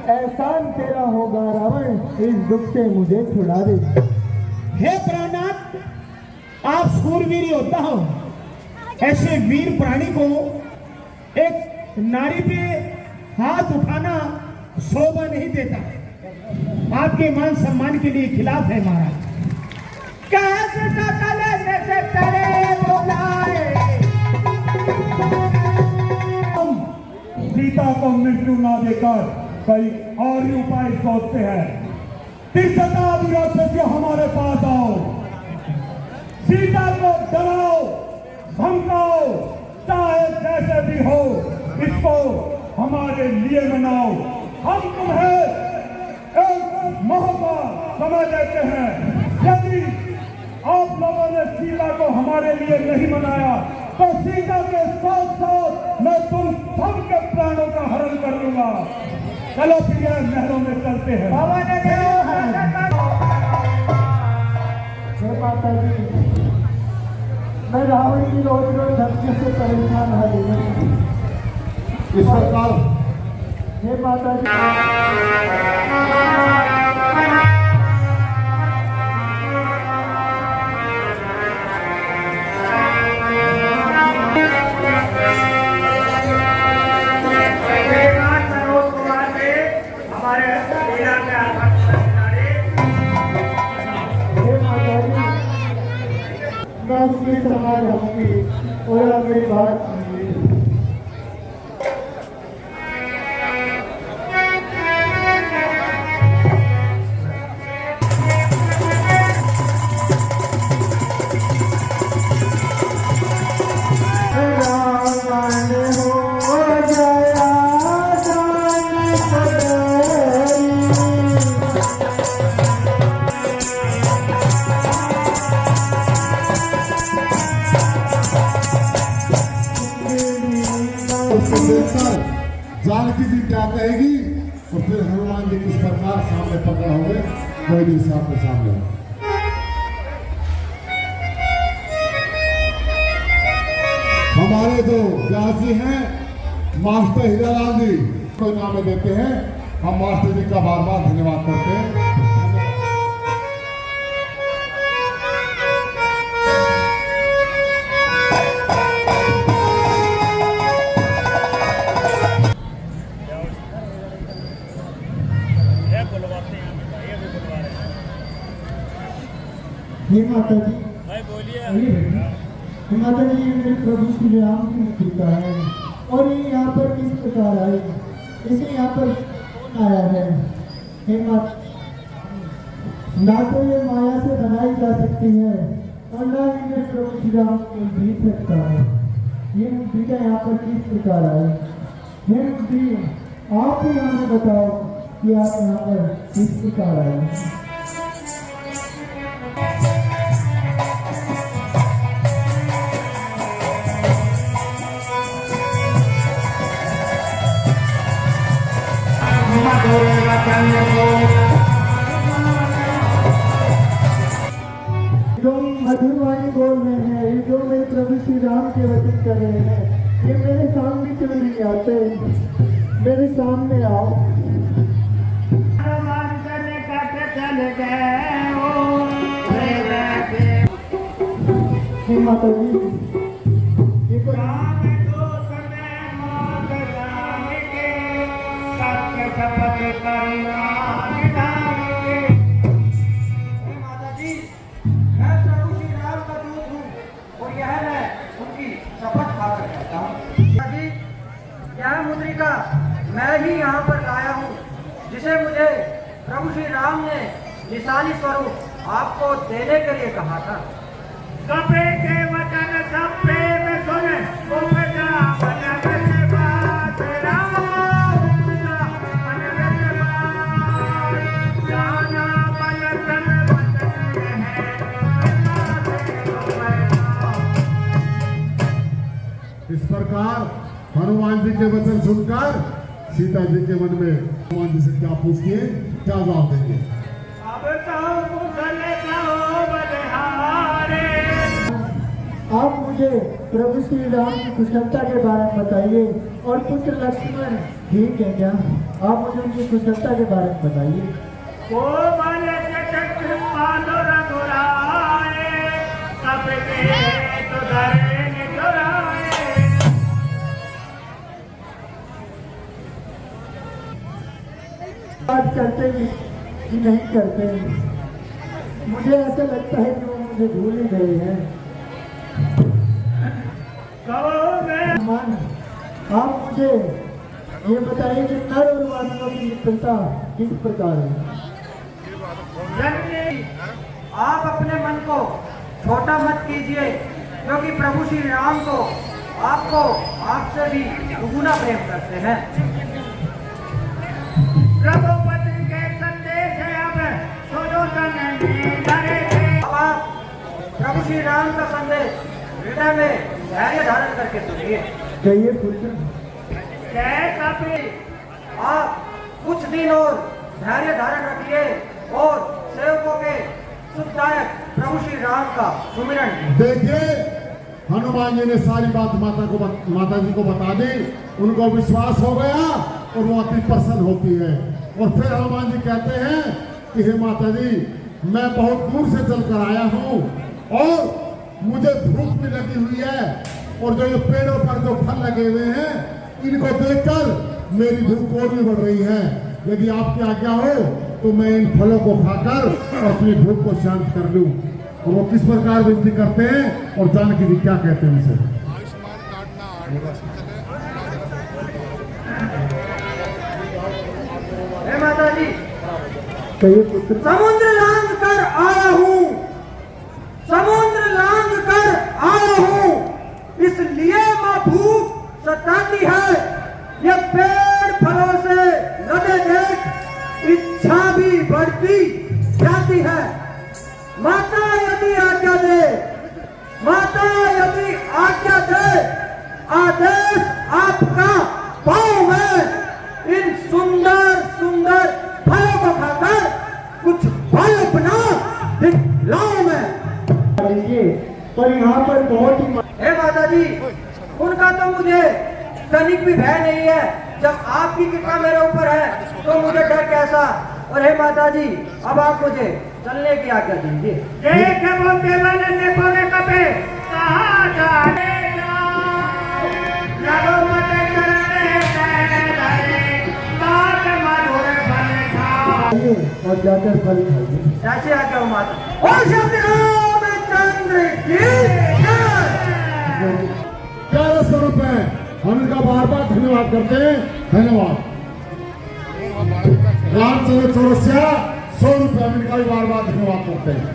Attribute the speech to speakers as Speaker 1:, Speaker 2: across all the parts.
Speaker 1: एहसान तेरा होगा रावण, इस दुख से मुझे छुड़ा दे।
Speaker 2: हे प्राणनाथ, आप सूरवीर योद्धा हो, ऐसे वीर प्राणी को एक नारी पे हाथ उठाना शोभा नहीं देता, आपके मान सम्मान के लिए खिलाफ है महाराज।
Speaker 3: सीता को मृत्यु ना देकर कई और ही उपाय सोचते हैं। से हमारे पास आओ, सीता को डराओ धमकाओ, चाहे जैसे भी हो इसको हमारे लिए मनाओ। हम तुम्हें एक मौका समय देते हैं, यदि आप लोगों ने सीता को हमारे लिए नहीं मनाया तो सीता के साथ साथ मैं तुम सबके प्राणों का हरण कर लूंगा। चलो फिर महलों में चलते हैं।
Speaker 1: हे माता जी, मैं रावण की रोज रोज धमकी से परेशान है।
Speaker 3: इस प्रकार
Speaker 1: हे माता जी, मैं उसकी सलाह रहूंगी और आप मेरी बात सुनिए।
Speaker 3: जानकी जी क्या कहेगी और फिर हनुमान जी किस प्रकार सामने पकड़ होंगे, कोई भी सामने सामने। हमारे जो व्यास जी हैं मास्टर हीरालाल जी को नाम देते हैं, हम मास्टर जी का बार बार धन्यवाद करते हैं।
Speaker 1: हे माता जी, हे माता जी, ये मेरे प्रभु श्री राम की मुद्रिका है और ये यहाँ पर किस प्रकार आए, इसे यहाँ पर कौन आया है? हे माता, ना तो ये माया से बनाई जा सकती है और ना ही मेरे प्रभु श्री राम को जीत सकता है। ये मुद्रिका यहाँ पर किस प्रकार आए? हे मुद्री, आप ही हमें बताओ कि आप यहाँ पर किस प्रकार आए। जो मधुर वाणी बोल रहे हैं, ये जो मेरे प्रभु श्री राम के वचन कर रहे हैं, ये मेरे सामने क्यों नहीं आते? मेरे सामने आओ। हे माता जी, ये
Speaker 4: यह मुद्रिका मैं ही यहाँ पर लाया हूँ, जिसे मुझे प्रभु श्री राम ने निशानी स्वरूप आपको देने के लिए कहा था।
Speaker 2: कपे के वचन सब प्रेम सुने,
Speaker 3: इस प्रकार हनुमान जी के वचन सुनकर सीता जी के मन में हनुमान जी से क्या पूछिए, क्या जवाब देंगे?
Speaker 1: आप मुझे प्रभु श्री राम की कुशलता के बारे में बताइए और पुत्र लक्ष्मण ठीक है क्या? आप मुझे उनकी कुशलता के बारे में बताइए।
Speaker 3: को मन चटक मानो रघुराए, सब के तो धरे निजुराए।
Speaker 1: बात करते भी कि नहीं करते, मुझे ऐसा लगता है कि वो मुझे भूल ही गए हैं।
Speaker 3: कहो मैं
Speaker 1: मान, आप मुझे ये बताइए कि नर और मानव की मित्रता किस प्रकार है?
Speaker 4: जननी, आप अपने मन को छोटा मत कीजिए, क्योंकि प्रभु श्री राम को आपको आपसे भी दुगुना प्रेम करते हैं।
Speaker 3: रघुपति के संदेश है अब सुनोतन धरे थे।
Speaker 4: अब आप प्रभु श्री राम का संदेश हृदय में धैर्य धारण करके सुनिए।
Speaker 1: कहिए पुत्र।
Speaker 3: जय कपि
Speaker 4: आप कुछ दिन और धैर्य धारण रखिए और सेवकों के सुखदायक प्रभु श्री राम का सुमिरन कीजिए।
Speaker 5: देखिए, हनुमान जी ने सारी बात माता जी को बता दी, उनको विश्वास हो गया और वो अति प्रसन्न होती है। और फिर हनुमान जी कहते हैं कि हे माता जी, मैं बहुत दूर से चलकर आया हूँ और मुझे भूख भी लगी हुई है, और जो ये पेड़ों पर जो फल लगे हुए हैं इनको देखकर मेरी भूख और भी बढ़ रही है। यदि आपकी आज्ञा हो तो मैं इन फलों को खाकर अपनी भूख को शांत कर लूं। और वो किस प्रकार विनती करते हैं और जानकी जी क्या कहते हैं उनसे।
Speaker 4: हे माता जी,
Speaker 1: कहिए पुत्र।
Speaker 4: समुद्र लांघ कर आया हूँ, समुद्र लांघ कर आया हूँ, इसलिए माँ भूख सताती है। ये पेड़ फलों से लदे देख इच्छा भी बढ़ती जाती है। माता यदि आज्ञा दे, माता यदि आज्ञा दे, आदेश आपका पाऊं मैं इन सुंदर सुंदर फलों को खाकर कुछ फल अपना दिखलाऊं मैं।
Speaker 1: पर यहाँ पर बहुत ही
Speaker 4: हे माता जी, उनका तो मुझे तनिक भी भय नहीं है। जब आपकी कृपा मेरे ऊपर है तो मुझे डर कैसा। और हे माता जी, अब आप मुझे चलने की आज्ञा दीजिए।
Speaker 3: देख वो देवानंद कोने कपे कहाँ जाने रघुपति करने धरे, बात मधुर फल खाओ।
Speaker 1: और जाकर फल खाइए।
Speaker 4: जैसे आज्ञा हो माता। और श्री रामचंद्र की जय।
Speaker 5: प्यारा स्वरूप है, हम इनका बार बार धन्यवाद करते हैं। धन्यवाद। रामचंद्र चौरसिया 100 रुपये हम इनका भी बार बार धन्यवाद करते हैं।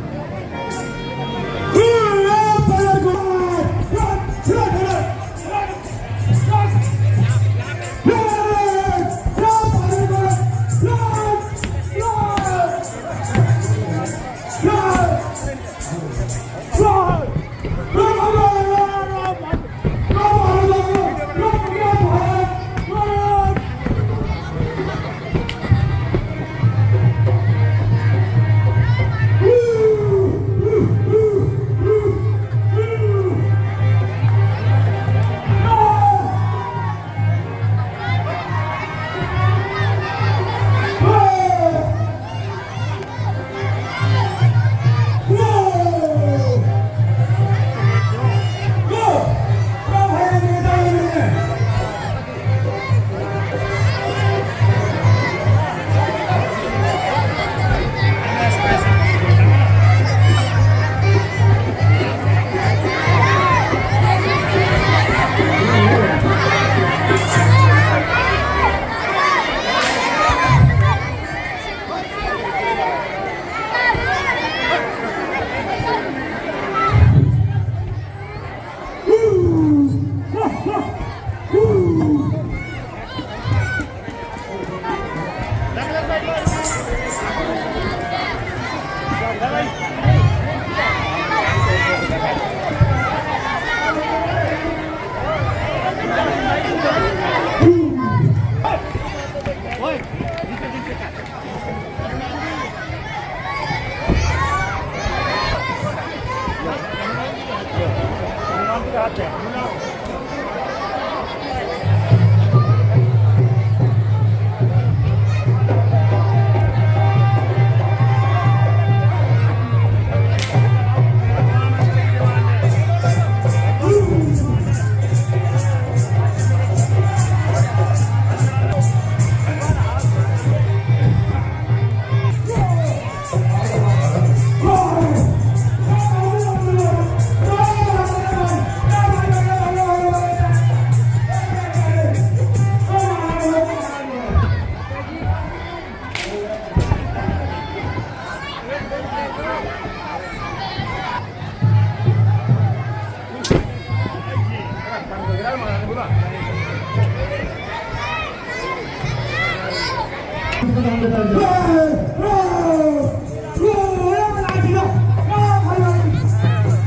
Speaker 5: बैठ जाओ।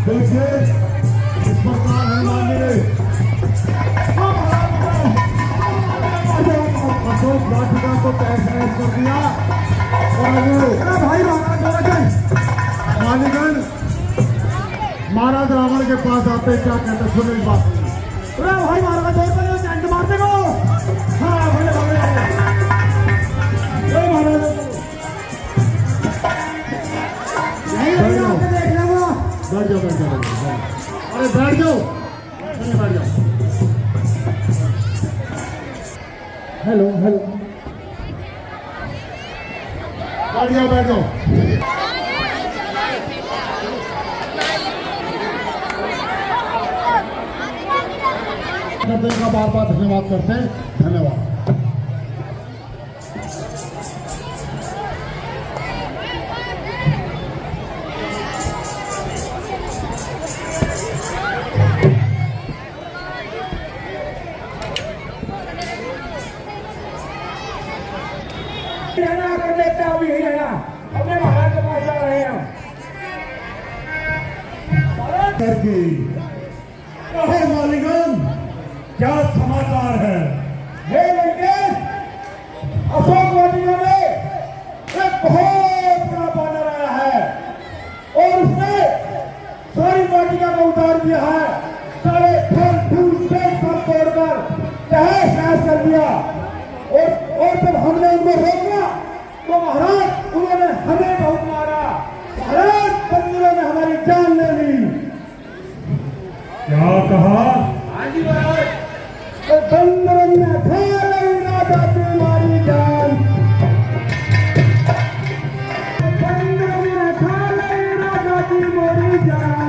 Speaker 5: देखिए इस प्रकार हनुमान जी ने अशोक वाटिका को तहस नहस कर दिया और भाई मालीगण महाराज रावण के पास आते क्या कहते सुने इस बात
Speaker 2: भाई मारा जोर मारते को हाँ
Speaker 5: बैठ जाओ बैठ जाओ अरे बैठ जाओ अरे बैठ जाओ।
Speaker 1: हेलो हेलो
Speaker 5: बैठ जाओ बैठ जाओ। का बार बार धन्यवाद करते हैं। धन्यवाद।
Speaker 2: कर देता अभी यही रहना अपने महाराज के पास जा रहे हैं
Speaker 3: करके कहो मालिगन क्या समाचार है?
Speaker 2: हे लंकेश अशोक वाटिका में एक बहुत बड़ा बानर आया है और उसने सारी वाटिका को उतार दिया है, सारे फल फूल से सब तोड़कर तहस नहस कर दिया और जब हमने उनको रोका तो महाराज उन्होंने हमें बहुत मारा। महाराज बंदरों ने हमारी जान ले ली।
Speaker 3: क्या कहा?
Speaker 2: हाँ जी महाराज, तो बंदरों ने खा ली राजा तुम्हारी जान। बंदरों ने खा ली राजा तुम्हारी जान।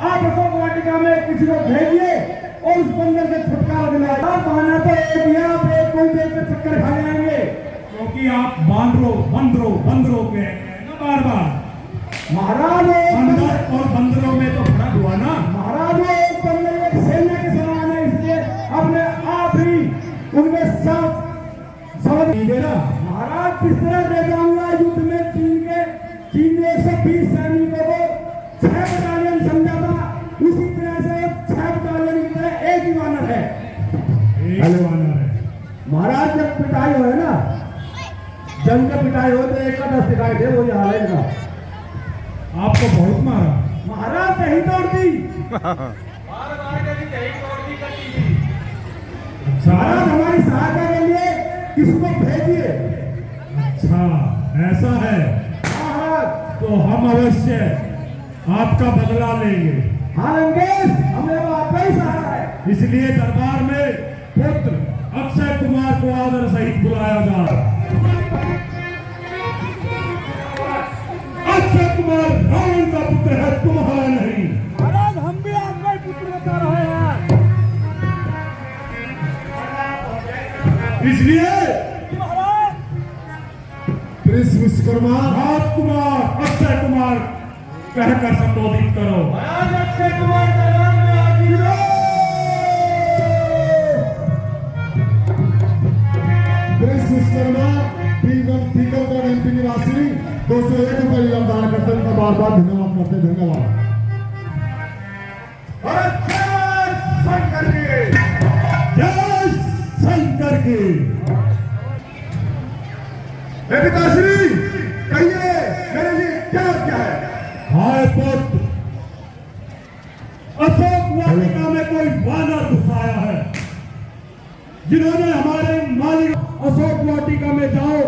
Speaker 2: आप अशोक वाटिका में किसी को भेजिए और उस बंदर से छुटकारा दिलाए। आप आना तो एक कोई देर पे चक्कर खा जाएंगे
Speaker 3: क्योंकि आप बंदरों के ना बार बार
Speaker 2: महाराज।
Speaker 3: बंदर और बंदरों में तो फर्क हुआ ना।
Speaker 2: महाराज वो एक बंदर एक सेना के समान है, इसलिए अपने आप ही उनमें सब समझ लीजिए ना। महाराज किस तरह दे जाऊंगा युद्ध में चीन ने 120 सैनिकों को 6 बटालियन समझा था, उसी तरह से 6 बटालियन की तरह एक ही वानर है।
Speaker 3: एक वानर है।
Speaker 2: महाराज जब पिटाई हो ना, जंग में पिटाई हो तो एक का 10 दिखाई दे, वही हाल है इनका।
Speaker 3: आपको बहुत मारा।
Speaker 2: महाराज कहीं तोड़ दी। महाराज हमारी सहायता के लिए किसको भेजिए।
Speaker 3: अच्छा ऐसा है
Speaker 2: महाराज
Speaker 3: तो हम अवश्य आपका बदला लेंगे।
Speaker 2: हाँ लंकेश, हमें वो आपका ही सहारा है।
Speaker 3: इसलिए दरबार में पुत्र अक्षय कुमार को आदर सहित बुलाया जा। अक्षय कुमार रावण का पुत्र है, तुम्हारा नहीं।
Speaker 2: महाराज हम भी आपका ही पुत्र बता रहे हैं।
Speaker 3: इसलिए
Speaker 5: प्रिंस विश्वकर्मा
Speaker 3: राजकुमार अक्षय कुमार कहकर संबोधित करो।
Speaker 2: महाराज अक्षय कुमार दरबार में हाजिर हो।
Speaker 5: प्रिंस विश्वकर्मा टीकमगढ़ एमपी निवासी 201 रुपये योगदान करते हैं। उनका बार बार धन्यवाद करते हैं। धन्यवाद।
Speaker 2: शंकर की
Speaker 3: जय शंकर की।
Speaker 5: पिताश्री कहिए मेरे लिए क्या क्या है?
Speaker 3: हाय पुत्र, अशोक वाटिका में कोई वानर घुसाया है, जिन्होंने हमारे मालिक अशोक वाटिका में जाओ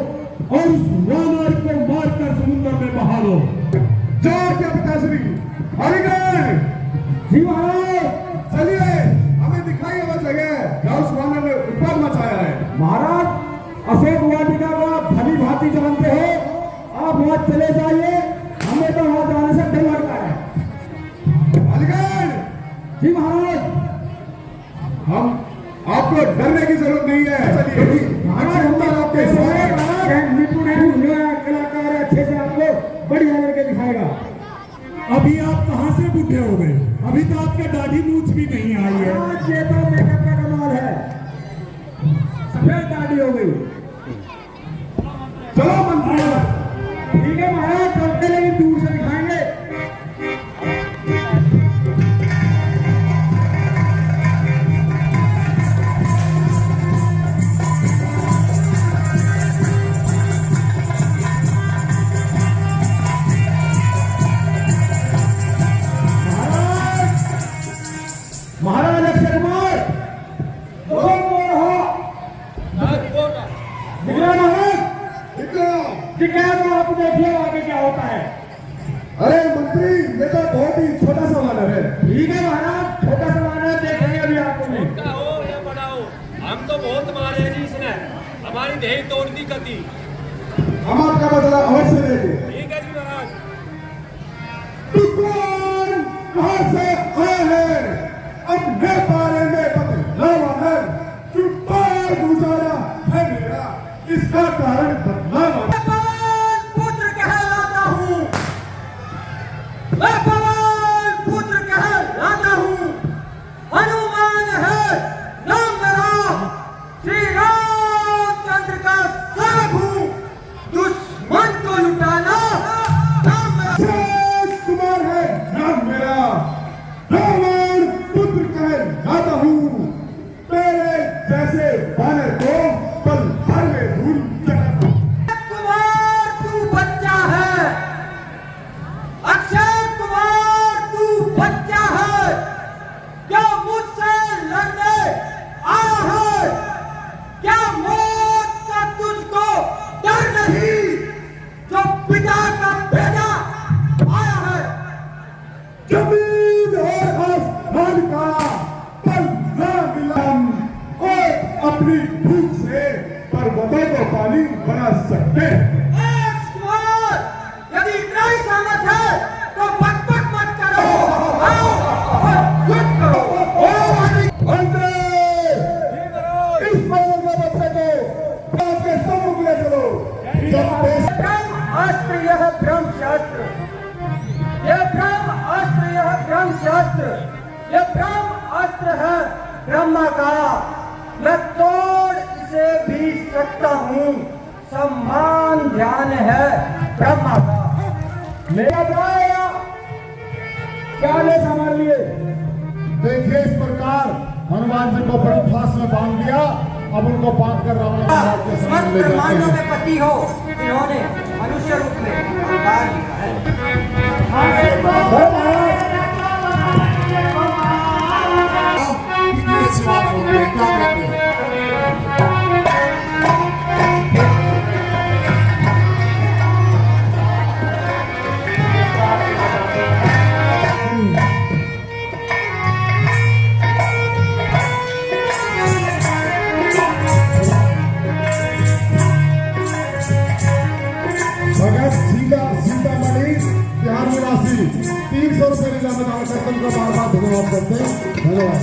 Speaker 3: और उस वानर को मारकर समुद्र में बहा दो।
Speaker 5: जाओ क्या पिताश्री? हरिगण
Speaker 2: जी महाराज,
Speaker 5: चलिए हमें दिखाई वो जगह जहाँ उस वानर ने उत्पाद मचाया है।
Speaker 2: महाराज अशोक वाटिका को आप भली भांति जानते हो, आप वहां चले जाइए, हमें तो वहां जाने से डर लगता है।
Speaker 5: हरिगण
Speaker 2: जी महाराज।
Speaker 3: महाराज, हम आपको डरने की जरूरत नहीं है। आपके कलाकार अच्छे से आपको बढ़िया करके दिखाएगा। अभी आप कहाँ से बूढ़े हो गए? अभी तो आपके दाढ़ी मूछ भी नहीं आई है। ये तो मेकअप का कमाल है, सफेद दाढ़ी हो गई। चलो मंत्री, ठीक है महाराज, चलते लेकिन दूर से दिखाएंगे। महाराज अक्षय कुमार, तो आप देखिए आगे क्या होता है। अरे मंत्री, ये तो बहुत ही छोटा सा मानव है। ठीक है महाराज, छोटा सा मानव देखेंगे अभी आपको।
Speaker 6: छोटा हो या बड़ा हो, हम तो बहुत मारे हैं जी इसने, हमारी देह तोड़ दी कती।
Speaker 3: हम आपका बदला अवश्य लेंगे।
Speaker 6: ठीक है जी महाराज।
Speaker 3: तू कौन, कहां से आया है? अपने बारे में बतलावा है। तू बार गुजारा है मेरा, इसका कारण बदलावा।
Speaker 4: पुत्र कहलाता हूँ, मैं पवन पुत्र कहलाता हूँ। हनुमान है नाम मेरा, श्री रामचंद्र का सेवक हूँ। दुश्मन को लुटाना नाम मेरा।
Speaker 3: अक्षय कुमार है नाम मेरा, रावण पुत्र कहलाता हूँ। तेरे जैसे बानर को पल भर में धूल चटाता हूँ।
Speaker 4: कुमार तू बच्चा है, अक्षय कुमार तू बच्चा है। क्या मुझसे लड़ने आया है? क्या मौत का तुझको डर नहीं, जो पिता का बेटा आया है?
Speaker 3: जमीन और आसमान का पल्ला मिलान और अपनी भूख से पर्वतों को पानी बना सकते हैं।
Speaker 4: कुमार, यदि इतना ही सहमत है तो बक मत करो, आओ और युद्ध करो।
Speaker 3: मंत्री, इस मौत के बच्चे को आपके सम्मुख ले चलो। जब देश
Speaker 4: ब्रह्मास्त्र, यह ब्रह्मशास्त्र, यह ब्रह्मास्त्र, यह ब्रह्मशास्त्र, यह ब्रह्मास्त्र है ब्रह्मा का। मैं तोड़ इसे भी सकता हूँ, सम्मान ध्यान है ब्रह्मा का।
Speaker 3: मेरा जाएगा, क्या ले संभाल लिए? देखिए, इस प्रकार हनुमान जी को बड़ी फांस में बांध दिया। अब उनको बांध कर रावण महाराज के सामने ले जाते
Speaker 4: ब्रह्मांडों
Speaker 3: हैं।
Speaker 4: के पति हो, इन्होंने मनुष्य रूप में अवतार लिया है।
Speaker 3: भगत सीतामढ़ी बिहार निवासी 300 रुपये निजामत आवश्यकता को बार बार धन्यवाद करते हैं। धन्यवाद।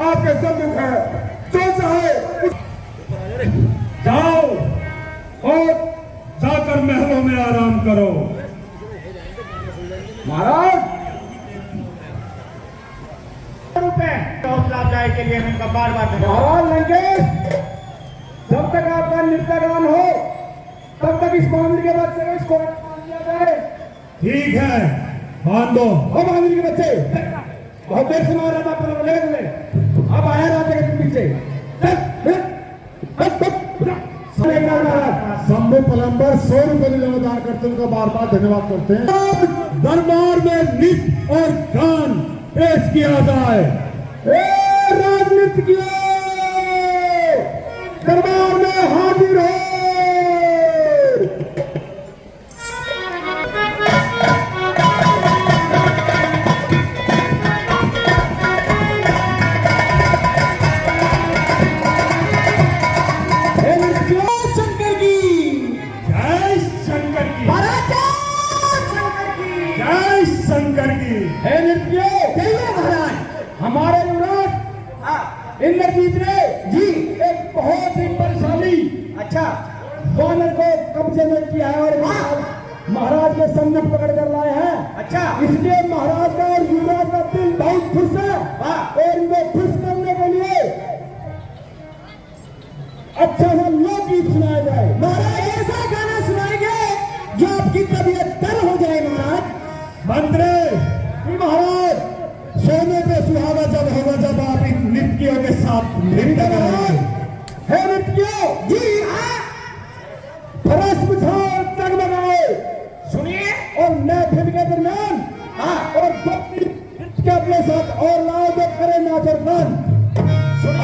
Speaker 3: आपके सम्मुख है, जो चाहे जाओ और जाकर महलों में आराम करो। महाराज
Speaker 2: सकते हैं। हौसला अफजाई के लिए मैं इनका बार बार धन्यवाद।
Speaker 3: महाराज लंकेश, जब तक आपका नृत्य गान हो तब तक इस बांदर के बच्चे को इसको मान लिया जाए।
Speaker 5: ठीक है, बांध दो।
Speaker 3: हो बांदर के बच्चे, बहुत देर से मार रहा था पर ले ले, अब आया राजा के पीछे।
Speaker 5: शंभू पलंबर 100 रुपए निलंबदार करते उनका बार बार धन्यवाद करते हैं। दरबार में नृत्य और गान पेश किया जाए।
Speaker 3: राजनीति दरबार में हाजिर हो।
Speaker 5: शंकर की
Speaker 3: हे नृत्य महाराज, हमारे युवराज इंद्रजीत ने जी एक बहुत ही बलशाली वानर को कब्जे में किया है और महाराज के सामने पकड़ कर लाए हैं। इसलिए महाराज का और युवराज का दिल बहुत खुश है और इनको खुश करने के लिए अच्छा सा लोकगीत सुनाया जाए। महाराज ऐसा गाना सुनाएंगे जो आपकी तबीयत तर हो जाए। महाराज
Speaker 5: मंत्री महाराज, सोने पे सुहागा जब होगा जब आप इन नृत्यों के साथ नृत्य करेंगे।
Speaker 3: है नृत्यो जी हाँ, फरस बिछाओ, जगमगाओ, सुनिए और महफिल के दरमियान और नृत्य के अपने साथ और लाओ जो करे नाच और गान।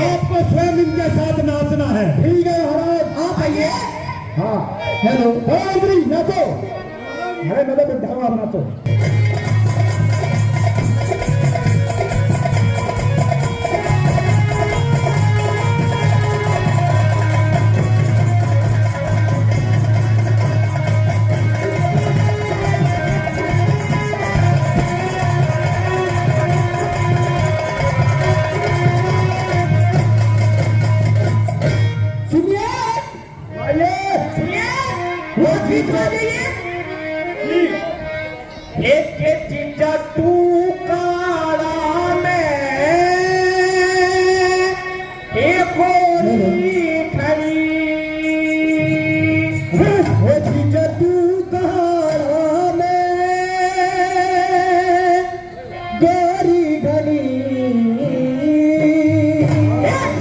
Speaker 5: आपको स्वयं इनके साथ नाचना है।
Speaker 3: ठीक है महाराज, आप आइए। हाँ हेलो मंत्री नाचो। अरे मतलब ढावा नाचो। एक चीजा तू काला में एक खड़ी चीजा तू काला में गोरी घड़ी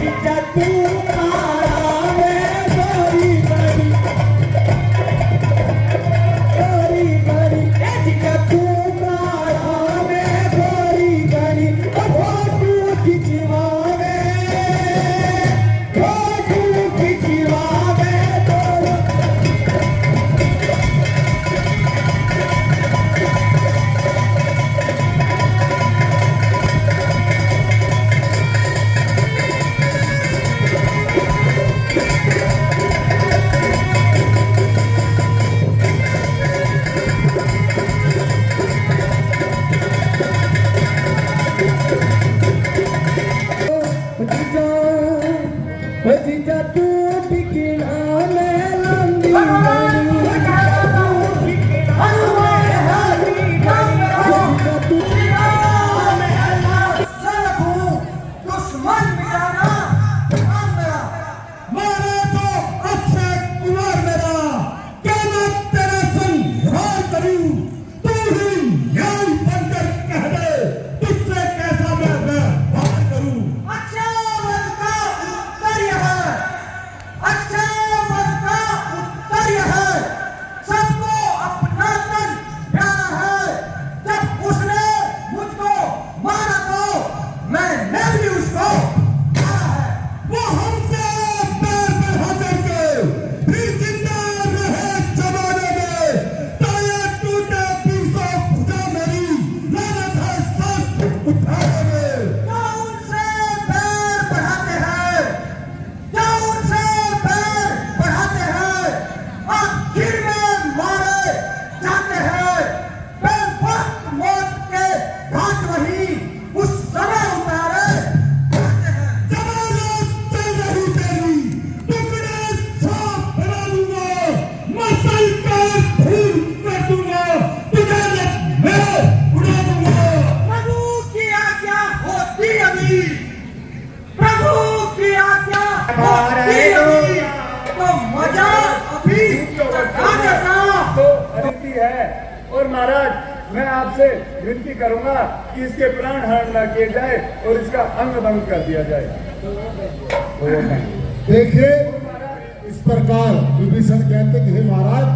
Speaker 3: चीजा तू काला में गोरी घड़ी गोरी घड़ी तू काला में आपसे विनती करूंगा कि इसके प्राण हरण न किए जाए और इसका अंग भंग कर दिया जाए।
Speaker 5: देखिए, इस प्रकार विभीषण कहते कि हे महाराज,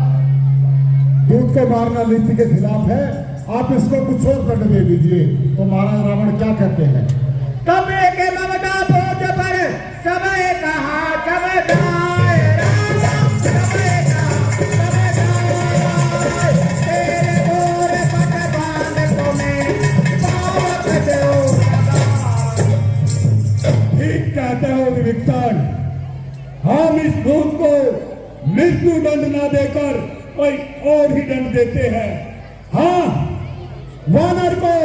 Speaker 5: दूध को मारना नीति के खिलाफ है, आप इसको कुछ और दंड दे दीजिए। तो महाराज रावण क्या कहते हैं?
Speaker 4: तब के ममता बोझ पर समय कहा जब जाए राम, समय कहा जब जाए, तेरे गोरे पट बांध को मैं पावक दो सदा।
Speaker 3: ठीक कहते हो विभीषण, हम इस दूत को मृत्यु दंड न देकर कोई और ही दंड देते हैं। हाँ, वानर को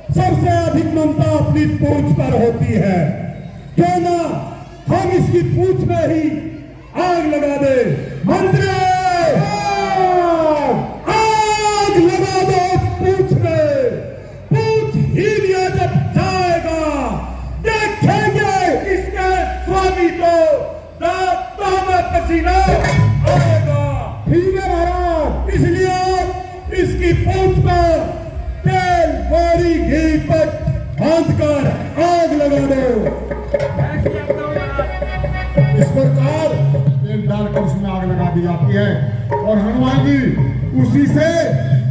Speaker 3: सबसे अधिक ममता अपनी पूंछ पर होती है, क्यों ना हम इसकी पूंछ में ही आग लगा दे। मंत्री, आग लगा दो उस पूंछ में। पूंछ ही लिया जब जाएगा, देखेंगे इसके स्वामी को दांतों में पसीना आएगा। ठीक है महाराज, इसलिए इसकी पूंछ पर तेल बोरी घी पर बांधकर आग लगा दो।
Speaker 5: इस प्रकार तेल डालकर उसमें आग लगा दी जाती है और हनुमान जी उसी से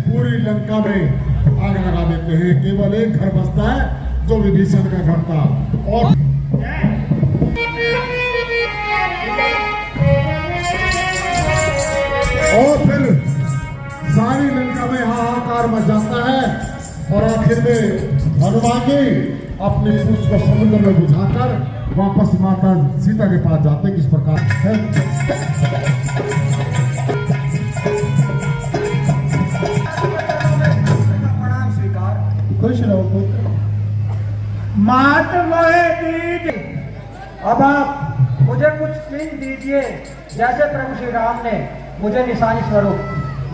Speaker 5: पूरी लंका में आग लगा देते हैं। केवल एक घर बचता है जो विभीषण का घर था। और फिर सारी लंका में हाहाकार मच जाता है और आखिर में हनुमान जी अपनी पूंछ को समुद्र में बुझाकर वापस माता सीता के पास जाते। किस प्रकार है?
Speaker 4: प्रणाम स्वीकार।
Speaker 1: खुश रहो पुत्र।
Speaker 4: मात मोहे दीजिए। अब आप मुझे कुछ चिन्ह दीजिए, जैसे प्रभु श्री राम ने मुझे निशानी स्वरूप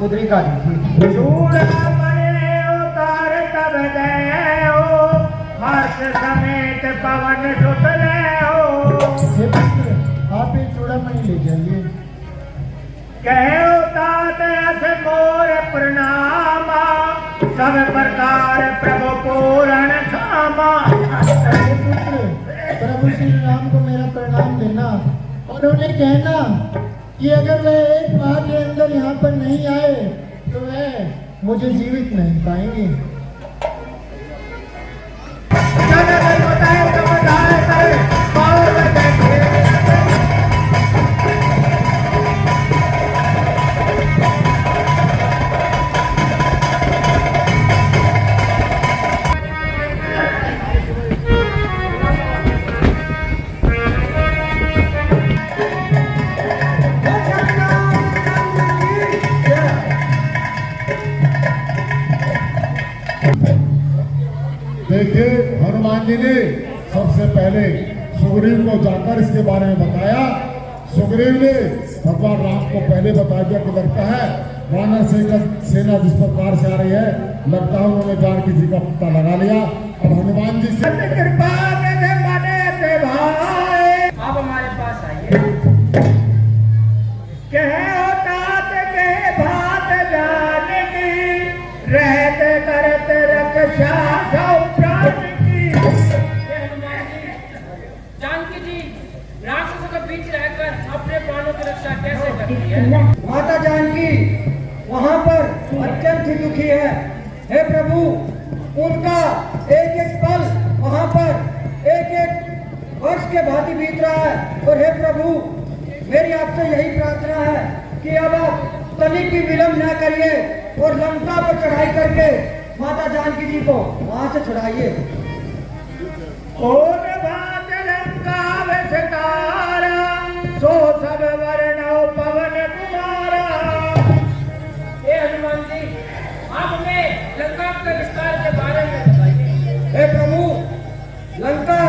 Speaker 4: मुद्रिका दी थी। चूड़ा बने उतार तब गए हो, हर्ष समेत पवन सुत हो।
Speaker 1: हे पुत्र, आप ये चूड़ामणि ले जाइए।
Speaker 4: कहो तात अस मोर प्रणामा, सब प्रकार प्रभु पूर्ण खामा।
Speaker 1: हे पुत्र, प्रभु श्री राम को मेरा प्रणाम देना और उन्हें कहना कि अगर वे एक माह के अंदर यहाँ पर नहीं आए तो वे मुझे जीवित नहीं पाएंगे।
Speaker 5: देखिए, हनुमान जी ने सबसे पहले सुग्रीव को जाकर इसके बारे में बताया। सुग्रीव ने भगवान राम को पहले बता दिया कि लगता है वानर सेना जिस प्रकार से आ रही है, लगता है उन्होंने जानकी जी का पता लगा लिया। अब हनुमान जी से
Speaker 4: कृपा भाई आप हमारे पास आइए। कहे तात के भात जानकी, रहते करते रक्षा सब प्राण की।
Speaker 6: जानकी जी राक्षसों के बीच रहकर अपने प्राणों की रक्षा कैसे करती है?
Speaker 4: माता जानकी वहाँ पर अत्यंत ही दुखी है। हे प्रभु, उनका एक एक पल वहाँ पर एक एक वर्ष के भांति बीत रहा है। और हे प्रभु, मेरी आपसे यही प्रार्थना है कि अब आप तनिक भी विलंब न करिए और लंका पर चढ़ाई करके माता जानकी जी को वहाँ से छुड़ाइए। सो सब वर्णो पवन कुमारा।
Speaker 6: हे हनुमान जी, आप हमें लंका के विस्तार के बारे में बताइए।
Speaker 4: हे प्रभु, लंका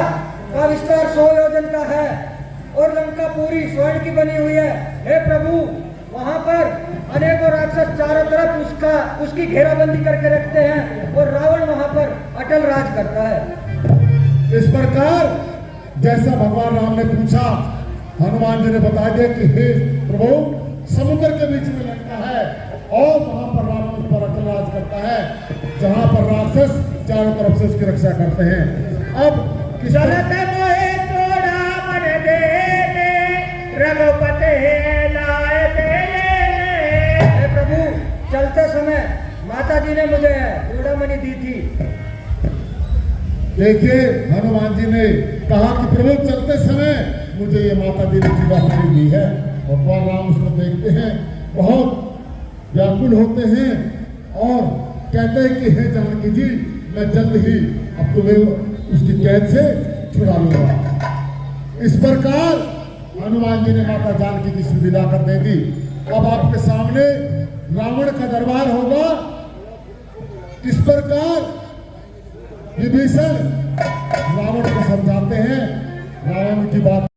Speaker 4: का विस्तार 100 योजन का है और लंका पूरी स्वर्ण की बनी हुई है। हे प्रभु, वहाँ पर अनेकों राक्षस चारों तरफ उसकी घेराबंदी करके रखते हैं और रावण वहाँ पर अटल राज करता है।
Speaker 5: इस प्रकार जैसा भगवान राम ने पूछा, हनुमान जी ने बता दिया कि हे प्रभु, समुद्र के बीच में लंका है और वहां पर रावण पर अटल राज वास करता है, जहां पर राक्षस चारों तरफ से उसकी रक्षा करते हैं। अब
Speaker 2: चलत मोहे तोड़ा मन देने, रघुपति लाए देने।
Speaker 4: हे प्रभु, चलते समय माता जी ने मुझे चूड़ामणि दी थी।
Speaker 5: देखिए, हनुमान जी ने कहा कि प्रभु चलते समय मुझे ये माता जी ने चूड़ामणि दी है। भगवान राम उसको देखते हैं, बहुत व्याकुल होते हैं और कहते हैं कि हे जानकी जी, मैं जल्द ही अब तुम्हें उसकी कैद से छुड़ा लूंगा। इस प्रकार हनुमान जी ने माता जानकी की सुविधा कर दे दी। अब आपके सामने रावण का दरबार होगा। इस प्रकार विभीषण रावण को समझाते हैं, रावण की बात